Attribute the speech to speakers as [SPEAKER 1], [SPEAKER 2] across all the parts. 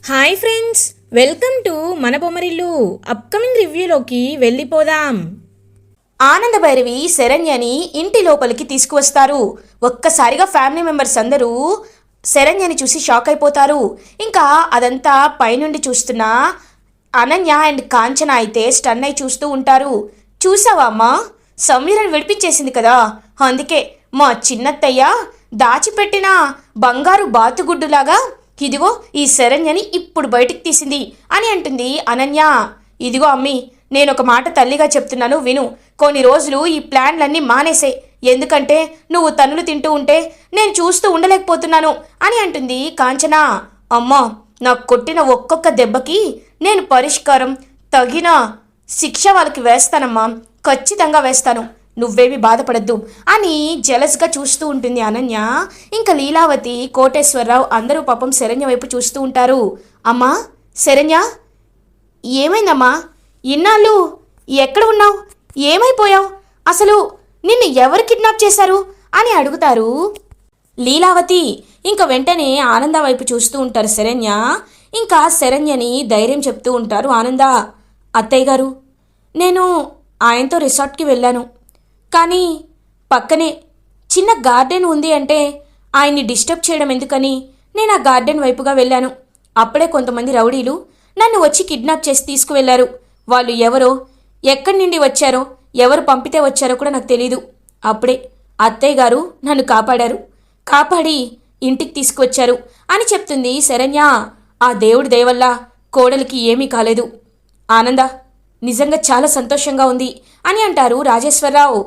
[SPEAKER 1] Hi friends, welcome to మన Bommarillu. Upcoming రివ్యూలోకి వెళ్ళిపోదాం. ఆనందభైరవి శరణ్యని ఇంటి లోపలికి తీసుకువస్తారు. ఒక్కసారిగా ఫ్యామిలీ మెంబర్స్ అందరూ శరణ్యని చూసి షాక్ అయిపోతారు. ఇంకా అదంతా పైనుండి చూస్తున్న అనన్య అండ్ కాంచన అయితే స్టన్ అయి చూస్తూ ఉంటారు. చూసావా అమ్మా, సమీరని విడిపించేసింది కదా, అందుకే మా చిన్నత్తయ్య దాచిపెట్టిన బంగారు బాతుగుడ్డులాగా ఇదిగో ఈ శరణ్యని ఇప్పుడు బయటికి తీసింది అని అంటుంది అనన్య. ఇదిగో అమ్మి, నేను ఒక మాట తల్లిగా చెప్తున్నాను విను. కొన్ని రోజులు ఈ ప్లాన్లన్నీ మానేసే, ఎందుకంటే నువ్వు తన్నులు తింటూ ఉంటే నేను చూస్తూ ఉండలేకపోతున్నాను అని అంటుంది కాంచన. అమ్మా, నాకు కొట్టిన ఒక్కొక్క దెబ్బకి నేను పరిష్కారం, తగిన శిక్ష వాళ్ళకి వేస్తానమ్మా, ఖచ్చితంగా వేస్తాను, నువ్వేమి బాధపడద్దు అని జెలస్గా చూస్తూ ఉంటుంది అనన్య. ఇంకా లీలావతి, కోటేశ్వరరావు అందరూ పాపం శరణ్య వైపు చూస్తూ ఉంటారు. అమ్మా శరణ్య, ఏమైందమ్మా, ఇన్నాళ్ళు ఎక్కడ ఉన్నావు, ఏమైపోయావు, అసలు నిన్ను ఎవరు కిడ్నాప్ చేశారు అని అడుగుతారు లీలావతి. ఇంకా వెంటనే ఆనంద వైపు చూస్తూ ఉంటారు శరణ్య. ఇంకా శరణ్యని ధైర్యం చెప్తూ ఉంటారు ఆనంద. అత్తయ్య గారు, నేను ఆయనతో రిసార్ట్కి వెళ్ళాను, కానీ పక్కనే చిన్న గార్డెన్ ఉంది అంటే ఆయన్ని డిస్టర్బ్ చేయడం ఎందుకని నేను ఆ గార్డెన్ వైపుగా వెళ్ళాను. అప్పుడే కొంతమంది రౌడీలు నన్ను వచ్చి కిడ్నాప్ చేసి తీసుకువెళ్లారు. వాళ్ళు ఎవరో, ఎక్కడి నుండి వచ్చారో, ఎవరు పంపితే వచ్చారో కూడా నాకు తెలీదు. అప్పుడే అత్తయ్య గారు నన్ను కాపాడి ఇంటికి తీసుకువచ్చారు అని చెప్తుంది శరణ్య. ఆ దేవుడి దయవల్ల కోడలికి ఏమీ కాలేదు. ఆనంద, నిజంగా చాలా సంతోషంగా ఉంది అని అంటారు రాజేశ్వరరావు.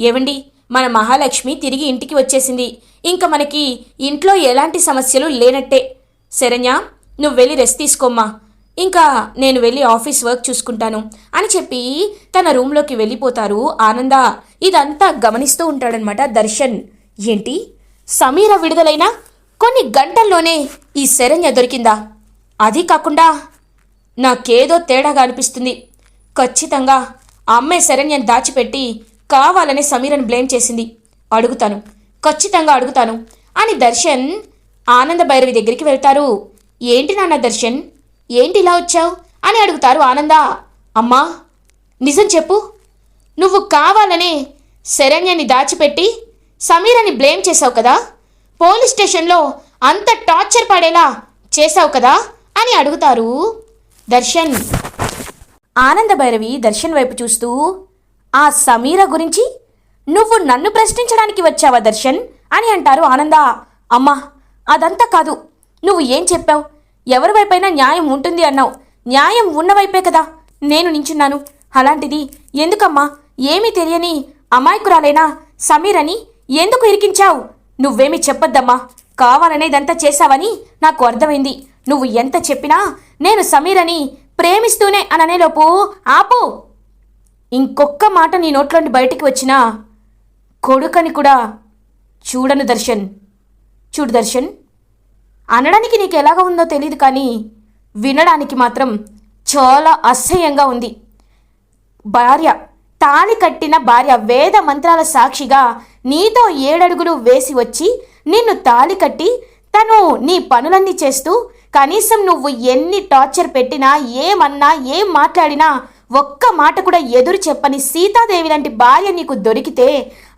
[SPEAKER 1] ఏవండి, మన మహాలక్ష్మి తిరిగి ఇంటికి వచ్చేసింది, ఇంకా మనకి ఇంట్లో ఎలాంటి సమస్యలు లేనట్టే. శరణ్య, నువ్వు వెళ్ళి రెస్ట్ తీసుకోమ్మా, ఇంకా నేను వెళ్ళి ఆఫీస్ వర్క్ చూసుకుంటాను అని చెప్పి తన రూమ్లోకి వెళ్ళిపోతారు ఆనంద. ఇదంతా గమనిస్తూ ఉంటాడనమాట దర్శన్. ఏంటి, సమీర విడుదలైన కొన్ని గంటల్లోనే ఈ శరణ్య దొరికిందా? అది కాకుండా నాకేదో తేడాగా అనిపిస్తుంది. ఖచ్చితంగా అమ్మాయి శరణ్యని దాచిపెట్టి కావాలని సమీరని బ్లేమ్ చేసింది. ఖచ్చితంగా అడుగుతాను అని దర్శన్ ఆనంద భైరవి దగ్గరికి వెళ్తారు. ఏంటి నాన్న దర్శన్, ఏంటి ఇలా వచ్చావు అని అడుగుతారు ఆనంద. అమ్మా, నిజం చెప్పు, నువ్వు కావాలనే శరణ్యని దాచిపెట్టి సమీరని బ్లేమ్ చేశావు కదా, పోలీస్ స్టేషన్లో అంత టార్చర్ పడేలా చేశావు కదా అని అడుగుతారు దర్శన్. ఆనంద భైరవి దర్శన్ వైపు చూస్తూ, ఆ సమీర గురించి నువ్వు నన్ను ప్రశ్నించడానికి వచ్చావా దర్శన్ అని అంటారు ఆనంద. అమ్మా, అదంతా కాదు, నువ్వు ఏం చెప్పావు, ఎవరి వైపైనా న్యాయం ఉంటుంది అన్నావు, న్యాయం ఉన్న వైపే కదా నేను నించున్నాను. అలాంటిది ఎందుకమ్మా ఏమీ తెలియని అమాయకురాలేనా సమీరని ఎందుకు ఇరికించావు? నువ్వేమీ చెప్పొద్దమ్మా, కావాలనే ఇదంతా చేశావని నాకు అర్థమైంది. నువ్వు ఎంత చెప్పినా నేను సమీరని ప్రేమిస్తూనే అననేలోపు ఆపు. ఇంకొక్క మాట నీ నోట్లోండి బయటికి వచ్చినా కొడుకని కూడా చూడను దర్శన్. చూడు దర్శన్, అనడానికి నీకు ఎలాగ ఉందో తెలియదు, కానీ వినడానికి మాత్రం చాలా అసహ్యంగా ఉంది. భార్య, తాళి కట్టిన భార్య వేద మంత్రాల సాక్షిగా నీతో 7 అడుగులు వేసి వచ్చి నిన్ను తాళి కట్టి తను నీ పనులన్నీ చేస్తూ కనీసం నువ్వు ఎన్ని టార్చర్ పెట్టినా, ఏమన్నా, ఏం మాట్లాడినా ఒక్క మాట కూడా ఎదురు చెప్పని సీతాదేవి లాంటి భార్య నీకు దొరికితే,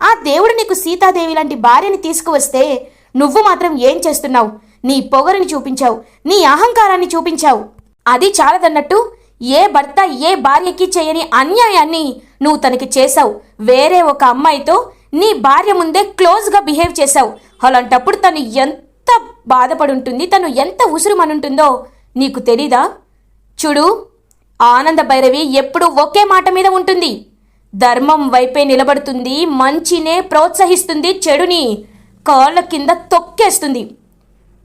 [SPEAKER 1] ఆ దేవుడు నీకు సీతాదేవి లాంటి భార్యని తీసుకువస్తే నువ్వు మాత్రం ఏం చేస్తున్నావు? నీ పొగరుని చూపించావు, నీ అహంకారాన్ని చూపించావు. అది చాలదన్నట్టు ఏ భర్త ఏ భార్యకి చేయని అన్యాయాన్ని నువ్వు తనకి చేశావు. వేరే ఒక అమ్మాయితో నీ భార్య ముందే క్లోజ్గా బిహేవ్ చేశావు. అలాంటప్పుడు తను ఎంత బాధపడి ఉంటుంది, తను ఎంత ఉసురుమనుంటుందో నీకు తెలీదా? చూడు, ఆనంద భైరవి ఎప్పుడూ ఒకే మాట మీద ఉంటుంది. ధర్మం వైపే నిలబడుతుంది, మంచినే ప్రోత్సహిస్తుంది, చెడుని కాళ్ళ కింద తొక్కేస్తుంది.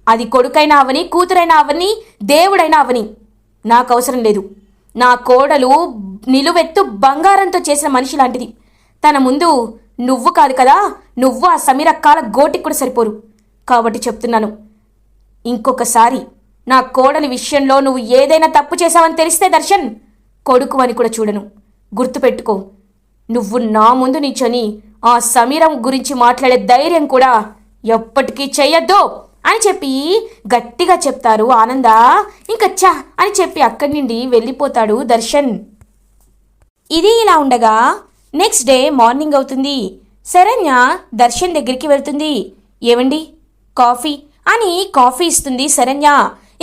[SPEAKER 1] అది కొడుకైనా అవని, కూతురైనా అవని, దేవుడైనా అవని నాకు అవసరం లేదు. నా కోడలు నిలువెత్తు బంగారంతో చేసిన మనిషి లాంటిది. తన ముందు నువ్వు కాదు కదా, నువ్వు ఆ సమీర కాల గోటికి కూడా సరిపోరు. కాబట్టి చెప్తున్నాను, ఇంకొకసారి నా కోడలి విషయంలో నువ్వు ఏదైనా తప్పు చేశావని తెలిస్తే దర్శన్, కొడుకు అని కూడా చూడను. గుర్తుపెట్టుకో, నువ్వు నా ముందు నించొని ఆ సమీరం గురించి మాట్లాడే ధైర్యం కూడా ఎప్పటికీ చెయ్యొద్దు అని చెప్పి గట్టిగా చెప్తారు ఆనంద. ఇంకా ఛా అని చెప్పి అక్కడి నుండి వెళ్ళిపోతాడు దర్శన్. ఇది ఇలా ఉండగా నెక్స్ట్ డే మార్నింగ్ అవుతుంది. శరణ్య దర్శన్ దగ్గరికి వెళ్తుంది. ఏవండి కాఫీ అని కాఫీ ఇస్తుంది శరణ్య.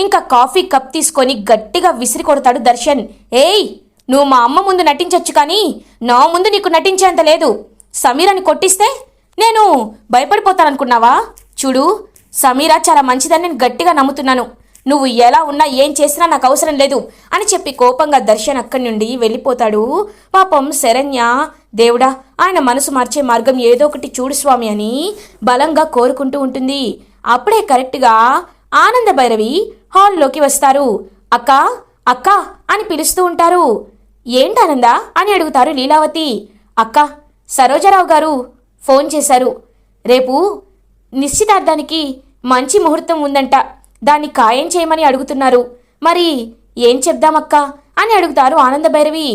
[SPEAKER 1] ఇంకా కాఫీ కప్ తీసుకొని గట్టిగా విసిరి కొడతాడు దర్శన్. ఏయ్, నువ్వు మా అమ్మ ముందు నటించొచ్చు కానీ నా ముందు నీకు నటించేంత లేదు. సమీరాని కొట్టిస్తే నేను భయపడిపోతాననుకున్నావా? చూడు, సమీరా చాలా మంచిదని నేను గట్టిగా నమ్ముతున్నాను. నువ్వు ఎలా ఉన్నా ఏం చేసినా నాకు అవసరం లేదు అని చెప్పి కోపంగా దర్శన్ అక్కడి నుండి వెళ్ళిపోతాడు. పాపం శరణ్య, దేవుడా ఆయన మనసు మార్చే మార్గం ఏదో ఒకటి చూడు స్వామి అని బలంగా కోరుకుంటూ ఉంటుంది. అప్పుడే కరెక్ట్గా ఆనంద భైరవి హాల్లోకి వస్తారు. అక్క అక్క అని పిలుస్తూ ఉంటారు. ఏంటానంద అని అడుగుతారు లీలావతి. అక్క, సరోజారావు గారు ఫోన్ చేశారు. రేపు నిశ్చితార్థానికి మంచి ముహూర్తం ఉందంట, దాన్ని ఖాయం చేయమని అడుగుతున్నారు. మరి ఏం చెప్దామక్క అని అడుగుతారు ఆనంద భైరవి.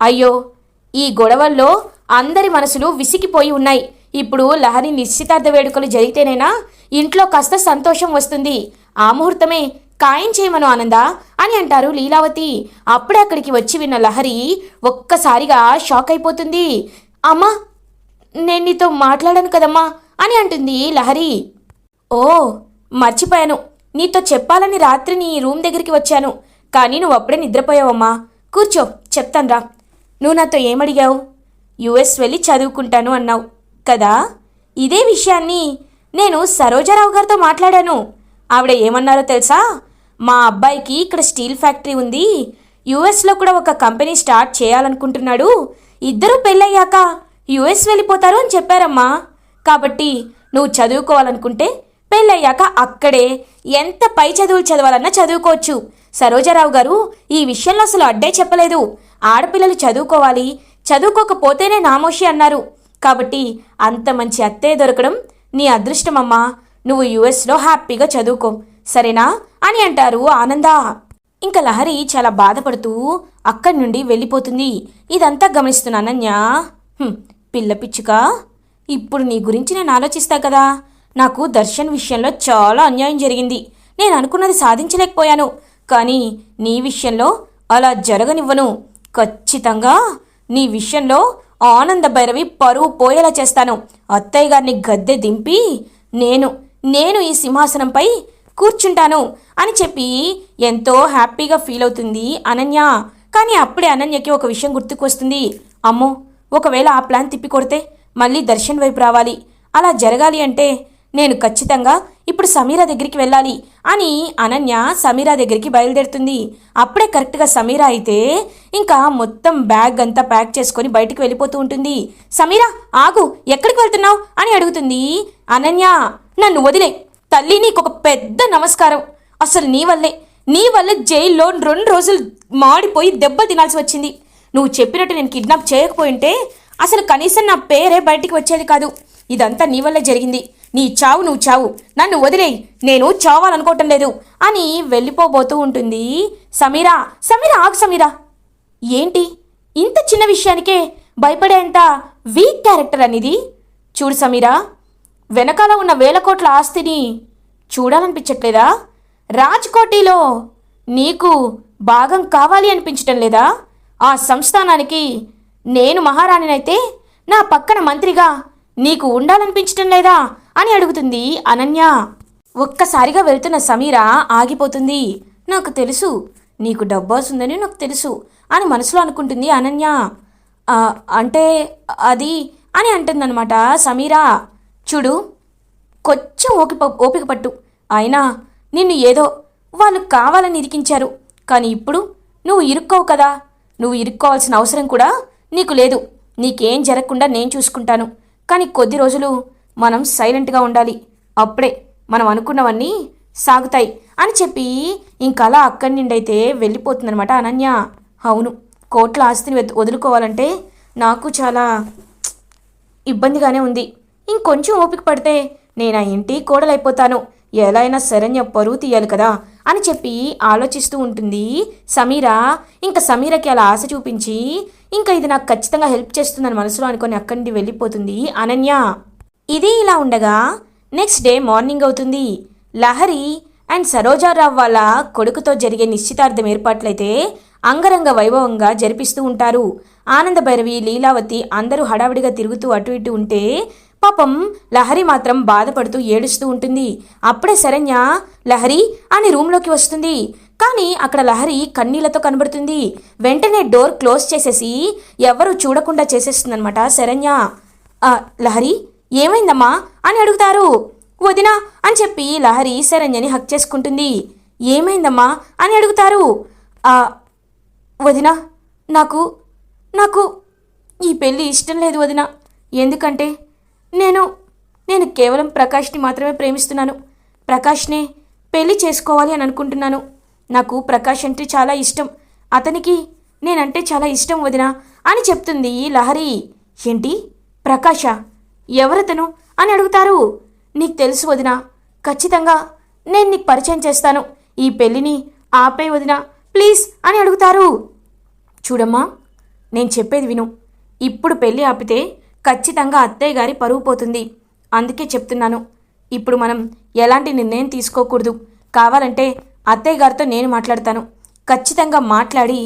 [SPEAKER 1] అయ్యో, ఈ గొడవల్లో అందరి మనసులు విసిగిపోయి ఉన్నాయి. ఇప్పుడు లహరి నిశ్చితార్థ వేడుకలు జరిగితేనైనా ఇంట్లో కాస్త సంతోషం వస్తుంది. ఆ ముహూర్తమే ఖాయం చేయమను ఆనంద అని అంటారు లీలావతి. అప్పుడే అక్కడికి వచ్చి విన్న లహరి ఒక్కసారిగా షాక్ అయిపోతుంది. అమ్మా, నేను నీతో మాట్లాడాను కదమ్మా అని అంటుంది లహరి. ఓ, మర్చిపోయాను, నీతో చెప్పాలని రాత్రి నీ రూమ్ దగ్గరికి వచ్చాను, కానీ నువ్వు అప్పుడే నిద్రపోయావమ్మా. కూర్చో, చెప్తాన్రా. నువ్వు నాతో ఏమడిగావు? యుఎస్ వెళ్ళి చదువుకుంటాను అన్నావు కదా. ఇదే విషయాన్ని నేను సరోజారావు గారితో మాట్లాడాను. ఆవిడ ఏమన్నారో తెలుసా? మా అబ్బాయికి ఇక్కడ స్టీల్ ఫ్యాక్టరీ ఉంది, యుఎస్లో కూడా ఒక కంపెనీ స్టార్ట్ చేయాలనుకుంటున్నాడు. ఇద్దరూ పెళ్ళయ్యాక యుఎస్ వెళ్ళిపోతారు అని చెప్పారమ్మా. కాబట్టి నువ్వు చదువుకోవాలనుకుంటే పెళ్ళయ్యాక అక్కడే ఎంత పై చదువులు చదవాలన్నా చదువుకోవచ్చు. సరోజారావు గారు ఈ విషయంలో అసలు అడ్డే చెప్పలేదు. ఆడపిల్లలు చదువుకోవాలి, చదువుకోకపోతేనే నామోషి అన్నారు. కాబట్టి అంత మంచి అత్తయ్య దొరకడం నీ అదృష్టమమ్మా. నువ్వు యుఎస్లో హ్యాపీగా చదువుకో, సరేనా అని అంటారు ఆనంద. ఇంకా లహరి చాలా బాధపడుతూ అక్కడి నుండి వెళ్ళిపోతుంది. ఇదంతా గమనిస్తున్న అనన్య, పిల్ల పిచ్చుక, ఇప్పుడు నీ గురించి నేను ఆలోచిస్తా కదా. నాకు దర్శన్ విషయంలో చాలా అన్యాయం జరిగింది. నేను అనుకున్నది సాధించలేకపోయాను, కానీ నీ విషయంలో అలా జరగనివ్వను. ఖచ్చితంగా నీ విషయంలో ఆనంద భైరవి పరువు పోయేలా చేస్తాను. అత్తయ్య గారిని గద్దె దింపి నేను ఈ సింహాసనంపై కూర్చుంటాను అని చెప్పి ఎంతో హ్యాపీగా ఫీల్ అవుతుంది అనన్య. కానీ అప్పుడే అనన్యకి ఒక విషయం గుర్తుకు వస్తుంది. అమ్మో, ఒకవేళ ఆ ప్లాన్ తిప్పికొడితే మళ్ళీ దర్శన్ వైపు రావాలి. అలా జరగాలి అంటే నేను ఖచ్చితంగా ఇప్పుడు సమీరా దగ్గరికి వెళ్ళాలి అని అనన్య సమీరా దగ్గరికి బయలుదేరుతుంది. అప్పుడే కరెక్ట్గా సమీరా అయితే ఇంకా మొత్తం బ్యాగ్ అంతా ప్యాక్ చేసుకొని బయటికి వెళ్ళిపోతూ ఉంటుంది. సమీరా, ఆగు, ఎక్కడికి వెళ్తున్నావు అని అడుగుతుంది అనన్య. నన్ను వదిలే తల్లి, నీకొక పెద్ద నమస్కారం. అసలు నీ వల్లే జైల్లో 2 రోజులు మాడిపోయి దెబ్బలు తినాల్సి వచ్చింది. నువ్వు చెప్పినట్టు నేను కిడ్నాప్ చేయకపోయింటే అసలు కనీసం నా పేరే బయటికి వచ్చేది కాదు. ఇదంతా నీ వల్లే జరిగింది. నీ చావు నువ్వు చావు, నన్ను వదిలేయి, నేను చావాలనుకోవటం లేదు అని వెళ్ళిపోబోతూ ఉంటుంది సమీరా. ఆగు సమీరా, ఏంటి ఇంత చిన్న విషయానికే భయపడేంత వీక్ క్యారెక్టర్ అనేది? చూడు సమీరా, వెనకాల ఉన్న 1000 కోట్ల ఆస్తిని చూడాలనిపించట్లేదా? రాజ్కోటిలో నీకు భాగం కావాలి అనిపించటం లేదా? ఆ సంస్థానానికి నేను మహారాణినైతే నా పక్కన మంత్రిగా నీకు ఉండాలనిపించటం లేదా అని అడుగుతుంది అనన్య. ఒక్కసారిగా వెళ్తున్న సమీరా ఆగిపోతుంది. నాకు తెలుసు నీకు డబ్బు వస్తుందని నాకు తెలుసు అని మనసులో అనుకుంటుంది అనన్య. అంటే అది అని అంటుందన్నమాట సమీరా. చూడు, కొంచెం ఓపిక పట్టు. అయినా నిన్ను ఏదో వాళ్ళు కావాలని ఇరికించారు, కానీ ఇప్పుడు నువ్వు ఇరుక్కోవు కదా. నువ్వు ఇరుక్కోవాల్సిన అవసరం కూడా నీకు లేదు. నీకేం జరగకుండా నేను చూసుకుంటాను. కానీ కొద్ది రోజులు మనం సైలెంట్గా ఉండాలి, అప్పుడే మనం అనుకున్నవన్నీ సాగుతాయి అని చెప్పి ఇంకలా అక్కడి నుండి అయితే వెళ్ళిపోతుందనమాట అనన్య. అవును, కోట్ల ఆస్తిని వదులుకోవాలంటే నాకు చాలా ఇబ్బందిగానే ఉంది. ఇంకొంచెం ఓపిక పడితే నేను ఆ ఇంటి కోడలైపోతాను. ఎలా అయినా శరణ్య పరువు తీయాలి కదా అని చెప్పి ఆలోచిస్తూ ఉంటుంది సమీరా. ఇంకా సమీరకి అలా ఆశ చూపించి ఇంకా ఇది నాకు ఖచ్చితంగా హెల్ప్ చేస్తుందని మనసులో అనుకొని అక్కడి నుండి వెళ్ళిపోతుంది అనన్య. ఇది ఇలా ఉండగా నెక్స్ట్ డే మార్నింగ్ అవుతుంది. లహరి అండ్ సరోజారావు వాళ్ళ కొడుకుతో జరిగే నిశ్చితార్థం ఏర్పాట్లయితే అంగరంగ వైభవంగా జరిపిస్తూ ఉంటారు. ఆనందభైరవి, లీలావతి అందరూ హడావిడిగా తిరుగుతూ అటు ఇటు ఉంటే పాపం లహరి మాత్రం బాధపడుతూ ఏడుస్తూ ఉంటుంది. అప్పుడే శరణ్య లహరి అని రూమ్లోకి వస్తుంది. కానీ అక్కడ లహరి కన్నీళ్లతో కనబడుతుంది. వెంటనే డోర్ క్లోజ్ చేసేసి ఎవరు చూడకుండా చేసేస్తుందనమాట శరణ్య. లహరి ఏమైందమ్మా అని అడుగుతారు. వదినా అని చెప్పి లహరి శరణ్యని హక్ చేసుకుంటుంది. ఏమైందమ్మా అని అడుగుతారు. వదినా నాకు నాకు ఈ పెళ్ళి ఇష్టం లేదు వదినా. ఎందుకంటే నేను కేవలం ప్రకాష్ని మాత్రమే ప్రేమిస్తున్నాను. ప్రకాష్నే పెళ్ళి చేసుకోవాలి అని అనుకుంటున్నాను. నాకు ప్రకాష్ అంటే చాలా ఇష్టం. అతనికి నేనంటే చాలా ఇష్టం వదినా అని చెప్తుంది లహరి. ఏంటి ప్రకాషా? ఎవరతను అని అడుగుతారు. నీకు తెలుసు వదినా, ఖచ్చితంగా నేను నీకు పరిచయం చేస్తాను. ఈ పెళ్ళిని ఆపే వదినా ప్లీజ్ అని అడుగుతారు. చూడమ్మా, నేను చెప్పేది విను. ఇప్పుడు పెళ్ళి ఆపితే ఖచ్చితంగా అత్తయ్య గారి పరువు పోతుంది. అందుకే చెప్తున్నాను, ఇప్పుడు మనం ఎలాంటి నిర్ణయం తీసుకోకూడదు. కావాలంటే అత్తయ్య గారితో నేను మాట్లాడతాను. ఖచ్చితంగా మాట్లాడి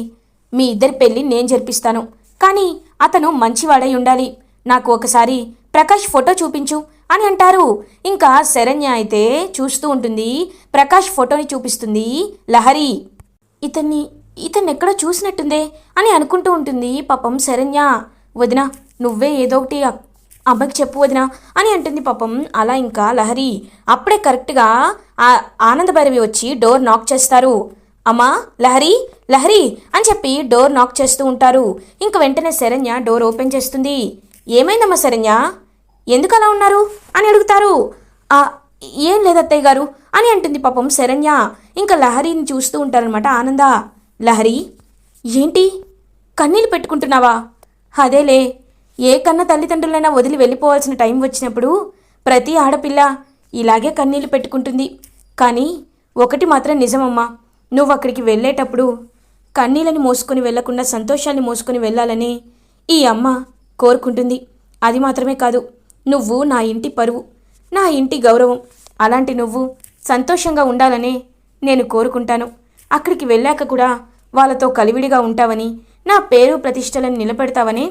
[SPEAKER 1] మీ ఇద్దరి పెళ్ళి నేను జరిపిస్తాను. కానీ అతను మంచివాడై ఉండాలి. నాకు ఒకసారి ప్రకాష్ ఫోటో చూపించు అని అంటారు. ఇంకా శరణ్య అయితే చూస్తూ ఉంటుంది. ప్రకాష్ ఫోటోని చూపిస్తుంది లహరి. ఇతన్ని ఎక్కడో చూసినట్టుందే అని అనుకుంటూ ఉంటుంది పాపం శరణ్య. వదినా నువ్వే ఏదో ఒకటి అబ్బాయికి చెప్పు వదినా అని అంటుంది పాపం. అలా ఇంకా లహరి. అప్పుడే కరెక్ట్గా ఆనందభైరవి వచ్చి డోర్ నాక్ చేస్తారు. అమ్మా లహరి లహరి అని చెప్పి డోర్ నాక్ చేస్తూ ఉంటారు. ఇంక వెంటనే శరణ్య డోర్ ఓపెన్ చేస్తుంది. ఏమైందమ్మా శరణ్య, ఎందుకు అలా ఉన్నారు అని అడుగుతారు. ఏం లేదత్తయ్య గారు అని అంటుంది పాపం శరణ్య. ఇంకా లహరిని చూస్తూ ఉంటారనమాట ఆనంద. లహరి ఏంటి కన్నీళ్ళు పెట్టుకుంటున్నావా? అదేలే, ఏ కన్న తల్లిదండ్రులైనా వదిలి వెళ్ళిపోవాల్సిన టైం వచ్చినప్పుడు ప్రతి ఆడపిల్ల ఇలాగే కన్నీళ్ళు పెట్టుకుంటుంది. కానీ ఒకటి మాత్రం నిజమమ్మా, నువ్వు అక్కడికి వెళ్ళేటప్పుడు కన్నీళ్ళని మోసుకొని వెళ్లకుండా సంతోషాన్ని మోసుకొని వెళ్ళాలని ఈ అమ్మ కోరుకుంటుంది. అది మాత్రమే కాదు, నువ్వు నా ఇంటి పరువు, నా ఇంటి గౌరవం. అలాంటి నువ్వు సంతోషంగా ఉండాలని నేను కోరుకుంటాను. అక్కడికి వెళ్ళాక కూడా వాళ్ళతో కలివిడిగా ఉంటావని, నా పేరు ప్రతిష్టలను నిలబెడతావని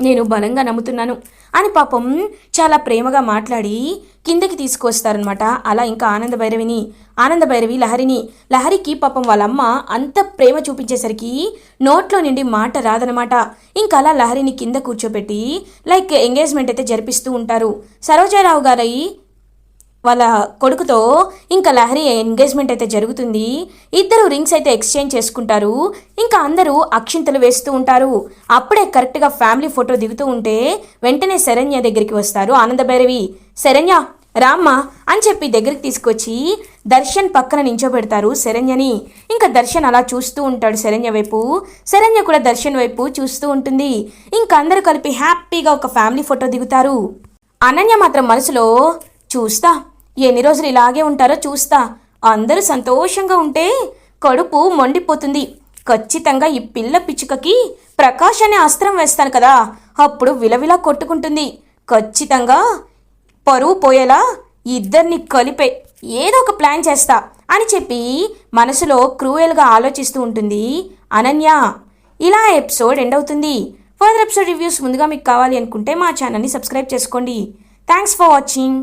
[SPEAKER 1] నేను బలంగా నమ్ముతున్నాను అని పాపం చాలా ప్రేమగా మాట్లాడి కిందకి తీసుకొస్తారనమాట. అలా ఇంకా ఆనందభైరవి లహరికి పాపం వాళ్ళమ్మ అంత ప్రేమ చూపించేసరికి నోట్లో నుండి మాట రాదనమాట. ఇంకా అలా లహరిని కింద కూర్చోబెట్టి లైక్ ఎంగేజ్మెంట్ అయితే జరిపిస్తూ ఉంటారు. సరోజారావు గారి వాళ్ళ కొడుకుతో ఇంకా లహరి ఎంగేజ్మెంట్ అయితే జరుగుతుంది. ఇద్దరు రింగ్స్ అయితే ఎక్స్చేంజ్ చేసుకుంటారు. ఇంకా అందరూ అక్షింతలు వేస్తూ ఉంటారు. అప్పుడే కరెక్ట్గా ఫ్యామిలీ ఫోటో దిగుతూ ఉంటే వెంటనే శరణ్య దగ్గరికి వస్తారు ఆనందభైరవి. శరణ్య రామ్మ అని చెప్పి దగ్గరికి తీసుకొచ్చి దర్శన్ పక్కన నించోబెడతారు శరణ్యని. ఇంకా దర్శన్ అలా చూస్తూ ఉంటాడు శరణ్య వైపు. శరణ్య కూడా దర్శన్ వైపు చూస్తూ ఉంటుంది. ఇంకా అందరూ కలిపి హ్యాపీగా ఒక ఫ్యామిలీ ఫోటో దిగుతారు. అనన్య మాత్రం మనసులో, చూస్తా ఎన్ని రోజులు ఇలాగే ఉంటారో చూస్తా. అందరూ సంతోషంగా ఉంటే కడుపు మండిపోతుంది. ఖచ్చితంగా ఈ పిల్ల పిచ్చుకకి ప్రకాష్ అనే అస్త్రం వేస్తాను కదా, అప్పుడు విలవిలా కొట్టుకుంటుంది. ఖచ్చితంగా పరువు పోయేలా ఇద్దరిని కలిపే ఏదో ఒక ప్లాన్ చేస్తా అని చెప్పి మనసులో క్రూయల్గా ఆలోచిస్తూ ఉంటుంది అనన్య. ఇలా ఎపిసోడ్ ఎండ్ అవుతుంది. ఫర్దర్ ఎపిసోడ్ రివ్యూస్ ముందుగా మీకు కావాలి అనుకుంటే మా ఛానల్ని సబ్స్క్రైబ్ చేసుకోండి. Thanks for watching.